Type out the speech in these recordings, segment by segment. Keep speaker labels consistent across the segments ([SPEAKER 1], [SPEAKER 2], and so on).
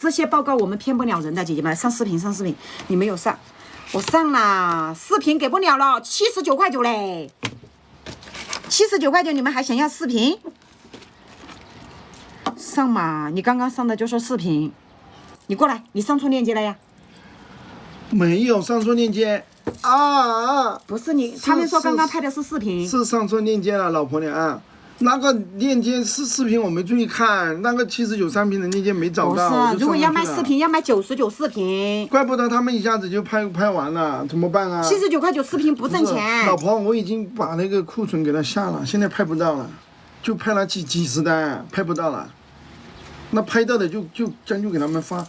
[SPEAKER 1] 这些报告我们骗不了人的，姐姐们，上视频，你没有上，我上了，视频给不了了，79.9嘞，79.9，你们还想要视频？上嘛，你刚刚上的就是视频，你过来，你上错链接了呀？
[SPEAKER 2] 没有上错链接啊！
[SPEAKER 1] 不是你，他们说刚刚拍的是视频，
[SPEAKER 2] 是上错链接了，老婆娘。那个链接是视频，我没注意看，那个79商品的链接没找到。
[SPEAKER 1] 不是，如果要卖视频，要卖99视频。
[SPEAKER 2] 怪不得他们一下子就拍完了，怎么办啊
[SPEAKER 1] ？79.9视频不挣钱。
[SPEAKER 2] 老婆，我已经把那个库存给他下了，现在拍不到了，就拍了几十单，拍不到了。那拍到的就给他们发。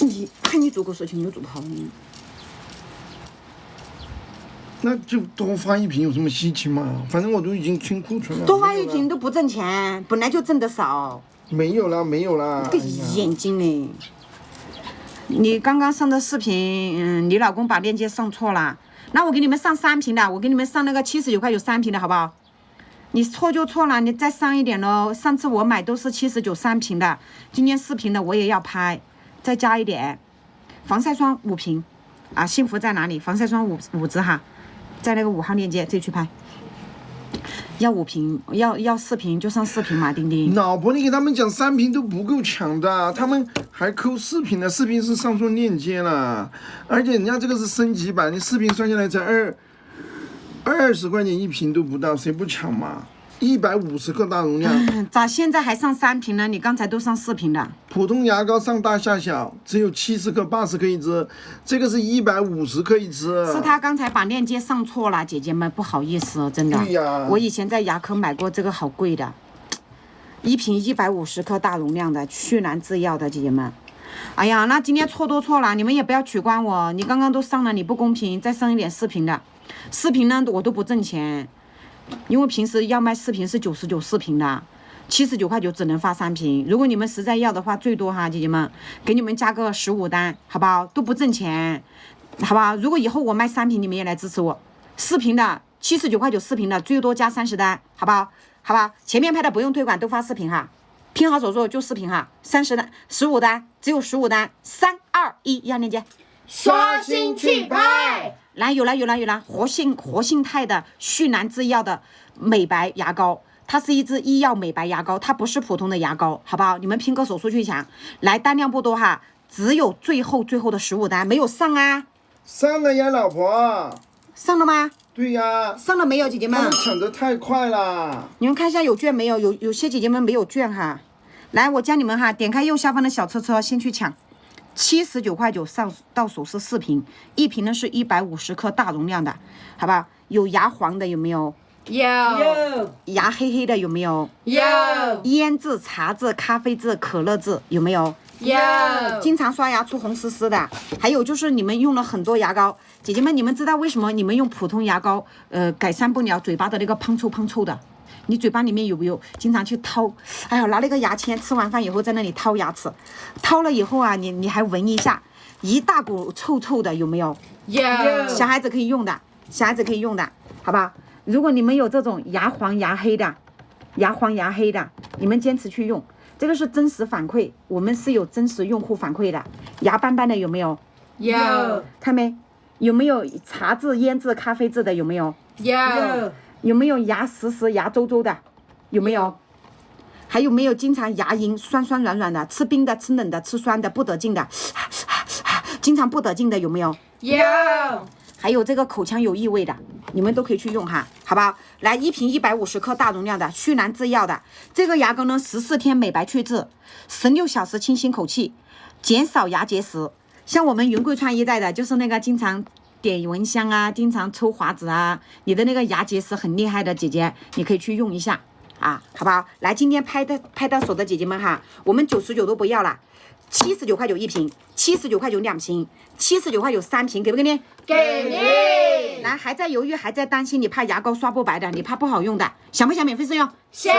[SPEAKER 1] 你看你做过事情有做不好呢？
[SPEAKER 2] 那就多发一瓶有什么稀奇嘛？反正我都已经清库存了。
[SPEAKER 1] 多发一瓶都不挣钱，本来就挣得少。
[SPEAKER 2] 没有啦。
[SPEAKER 1] 个眼睛呢？你刚刚上的视频，你老公把链接上错了。那我给你们上3瓶的，我给你们上那个79.93瓶的好不好？你错就错了，你再上一点咯。上次我买都是79 3瓶的，今天视频的我也要拍，再加一点。防晒霜5瓶，啊，幸福在哪里？防晒霜5支哈。在那个5号链接自己去拍，要5瓶，要视频就上视频嘛，丁丁。
[SPEAKER 2] 老婆，你给他们讲3瓶都不够抢的，他们还抠视频的，视频是上错链接了，而且人家这个是升级版，你视频算下来才20块钱1瓶都不到，谁不抢嘛？150克大容量，
[SPEAKER 1] 咋现在还上3瓶呢？你刚才都上4瓶的。
[SPEAKER 2] 普通牙膏上大下小，只有70克、80克一支，这个是150克一支。
[SPEAKER 1] 是他刚才把链接上错了，姐姐们不好意思，真的。
[SPEAKER 2] 对呀。
[SPEAKER 1] 我以前在牙科买过这个，好贵的，1瓶150克大容量的，去蓝制药的，姐姐们。哎呀，那今天错都错了，你们也不要取关我，你刚刚都上了，你不公平，再上一点视频的。视频呢，我都不挣钱。因为平时要卖视频是99视频的，79.9只能发3瓶。如果你们实在要的话，最多哈，姐姐们给你们加个15单，好不好？都不挣钱，好不好？如果以后我卖3瓶，你们也来支持我。视频的79.9视频的，最多加30单，好不好？好吧，前面拍的不用推广，都发视频哈。拼好手速就视频哈，30单，15单，只有15单，3、2、1，压链接，
[SPEAKER 3] 刷新去拍。
[SPEAKER 1] 来，有了，活性肽的旭蓝制药的美白牙膏，它是一支医药美白牙膏，它不是普通的牙膏，好不好？你们拼个手速去抢，来，单量不多哈，只有最后的15单没有上啊。
[SPEAKER 2] 上了呀，老婆。
[SPEAKER 1] 上了吗？
[SPEAKER 2] 对呀。
[SPEAKER 1] 上了没有，姐姐们？
[SPEAKER 2] 他们抢得太快了。
[SPEAKER 1] 你们看一下有券没有？有些姐姐们没有券哈。来，我教你们哈，点开右下方的小车先去抢。79.9上到手是4瓶，1瓶呢是150克大容量的，好吧？有牙黄的有没有？
[SPEAKER 3] 有。
[SPEAKER 1] 牙黑的有没有？
[SPEAKER 3] 有。
[SPEAKER 1] 烟渍、茶渍、咖啡渍、可乐渍有没有？
[SPEAKER 3] 有。
[SPEAKER 1] 经常刷牙出红丝丝的，还有就是你们用了很多牙膏，姐姐们，你们知道为什么你们用普通牙膏改善不了嘴巴的那个胖臭的？你嘴巴里面有没有经常去掏？哎呀，拿那个牙签，吃完饭以后在那里掏牙齿，掏了以后啊，你还闻一下，一大股臭的，有没有？
[SPEAKER 3] 有。
[SPEAKER 1] 小孩子可以用的，好吧？如果你们有这种牙黄牙黑的，你们坚持去用，这个是真实反馈，我们是有真实用户反馈的。牙斑斑的有没有？
[SPEAKER 3] 有。
[SPEAKER 1] 看没？有没有茶渍、烟渍、咖啡渍的？有没有？
[SPEAKER 3] 有。
[SPEAKER 1] 有没有牙实牙周的？有没有？还有没有经常牙龈酸软的，吃冰的、吃冷的、吃酸的不得劲的，经常不得劲的有没有？
[SPEAKER 3] 有。
[SPEAKER 1] 还有这个口腔有异味的，你们都可以去用哈，好不好？来，1瓶150克大容量的旭蓝制药的这个牙膏呢，14天美白去痣，16小时清新口气，减少牙结石。像我们云贵川一带的，就是那个经常点蚊香啊，经常抽华子啊，你的那个牙结石很厉害的姐姐，你可以去用一下啊，好不好？来，今天拍到手的姐姐们哈，我们99都不要了，79.91瓶，79.92瓶，79.9 3瓶，给不给你？
[SPEAKER 3] 给你。
[SPEAKER 1] 来，还在犹豫，还在担心，你怕牙膏刷不白的，你怕不好用的，想不想免费试用？
[SPEAKER 3] 想。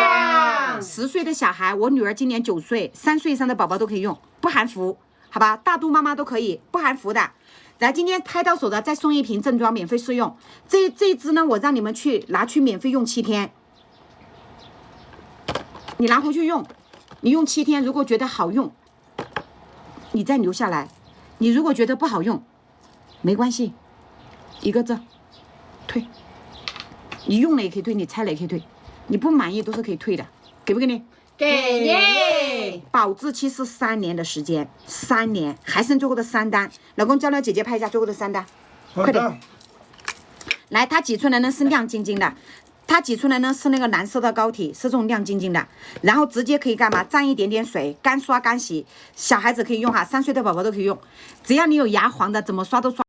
[SPEAKER 1] 10岁的小孩，我女儿今年9岁，3岁以上的宝宝都可以用，不含氟，好吧？大肚妈妈都可以，不含氟的。来，今天拍到手的再送1瓶正装免费试用，这支呢，我让你们拿去免费用7天，你拿回去用，你用7天，如果觉得好用，你再留下来。你如果觉得不好用，没关系，一个字，退。你用了也可以退，你拆了也可以退，你不满意都是可以退的，给不给你？
[SPEAKER 3] 给你。
[SPEAKER 1] 保质期是3年的时间，3年，还剩最后的3单。老公，叫那姐姐拍一下最后的3单，快点。来，它挤出来呢是亮晶晶的，它挤出来呢是那个蓝色的膏体，是这种亮晶晶的，然后直接可以干嘛？沾一点点水，干刷干洗，小孩子可以用哈，3岁的宝宝都可以用，只要你有牙黄的，怎么刷都刷。